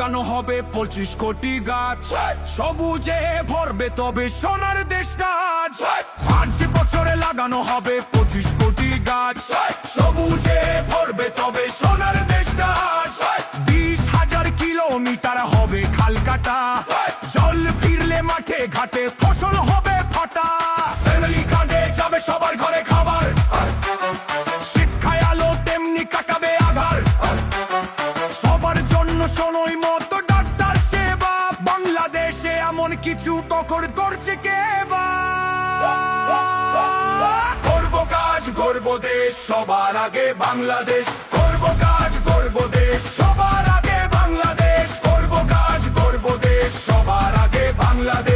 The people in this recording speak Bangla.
লাগানো হবে 25 কোটি গাছ, সবুজে ভরবে তবে সোনার দেশটা আজ। 5 বছরে লাগানো হবে 25 কোটি গাছ, সবুজে ভরবে তবে সোনার দেশটা আজ। 20,000 কিলোমিটার হবে খাল কাটা, জল ফিরলে মাঠে ঘাটে ফসল হবে ফাটা। ফ্যামিলি কার্ডে যাবে সবার ঘরে খাবার, শিক্ষায় আলো তেমনি কাটাবে আধার। সবার জন্য সময় মতো ডাক্তার সেবা, বাংলাদেশে এমন কিছু তখন করছে কে বা? করবো কাজ গর্ব দেশ, সবার আগে বাংলাদেশ। করবো কাজ গর্ব দেশ, সবার আগে বাংলাদেশ। করবো কাজ গর্ব দেশ, সবার আগে বাংলাদেশ।